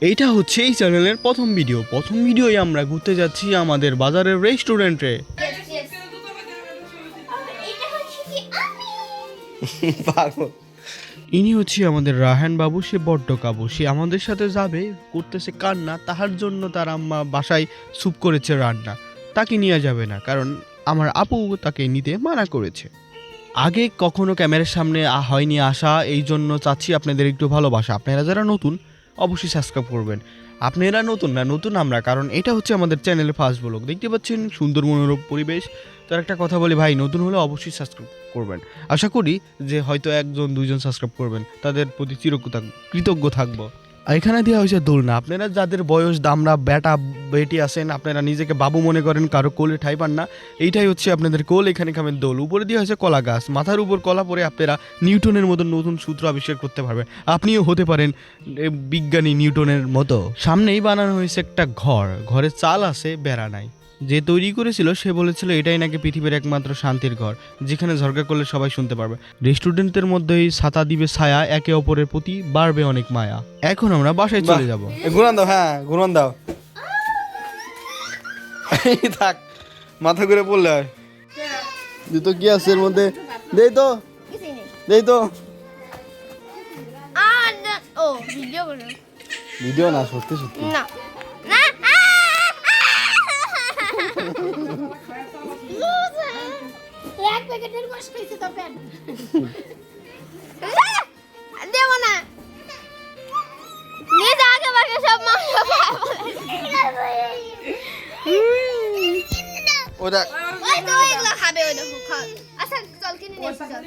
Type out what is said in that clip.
এইটা হচ্ছে এই চ্যানেলের প্রথম ভিডিওই আমরা ঘুরতে যাচ্ছি আমাদের বাজারের রেস্টুরেন্টে। ইনি হচ্ছে আমাদের রাহান বাবু, সে বড্ড কাবু, সে আমাদের সাথে যাবে, করতেছে কান্না, তাহার জন্য তার আম্মা বাসায় স্যুপ করেছে রান্না, তাকে নিয়ে যাবে না কারণ আমার আপু তাকে নিতে মানা করেছে। আগে কখনো ক্যামেরার সামনে হয়নি আসা, এই জন্য চাচ্ছি আপনাদের একটু ভালোবাসা। আপনারা যারা নতুন অবশ্যই সাবস্ক্রাইব করবেন। আপনারা নতুন না, নতুন আমরা, কারণ এটা হচ্ছে আমাদের চ্যানেলের ফার্স্ট ব্লগ। দেখতে পাচ্ছেন সুন্দর মনোরম পরিবেশ। তো একটা কথা বলি ভাই, নতুন হলে অবশ্যই সাবস্ক্রাইব করবেন। আশা করি যে হয়তো একজন দুইজন সাবস্ক্রাইব করবেন, তাদের প্রতি কৃতজ্ঞ থাকবো। এখানে দেওয়া হয়েছে দোলনা। আপনারা যাদের বয়স দামরা বেটা বেটি আছেন, আপনারা নিজেকে বাবু মনে করেন, কারো কোলে ঠাই পান না, এইটাই হচ্ছে আপনাদের কোল। এখানে খাবেন দোল। উপরে দেওয়া হয়েছে কলা গাছ, মাথার উপর কলা পরে আপনারা নিউটনের মতো নতুন সূত্র আবিষ্কার করতে পারবেন। আপনিও হতে পারেন বিজ্ঞানী নিউটনের মতো। সামনেই বানানো হয়েছে একটা ঘর, ঘরে চাল আছে, বেড়া নাই। যে তৈরি করেছিল সে বলেছিল এটাই নাকি পৃথিবীর একমাত্র শান্তির ঘর, যেখানে ঝগড়া করলে সবাই শুনতে পারবে। রেস্টুরেন্টের মধ্যেই ছাতা দিবে ছায়া, একে অপরের প্রতি বাড়বে অনেক মায়া। এখন আমরা বাসায় চলে যাব। ঘুরান দাও, হ্যাঁ ঘুরান দাও। থাক, মাথা করে পড়লে হয়। জুতো কি আছে এর মধ্যে? দেই তো, দেই তো। ভিডিও না, সত্যি সত্যি না এক প্যাকেটের মাছ খাইছে তো প্যান দেব না, নিয়ে যা আগে বাগে সব মাংস ওটা ওই তো এগুলো খাবে, ওই দেখো খা। আচ্ছা চল কিনে নিয়ে আসি চল।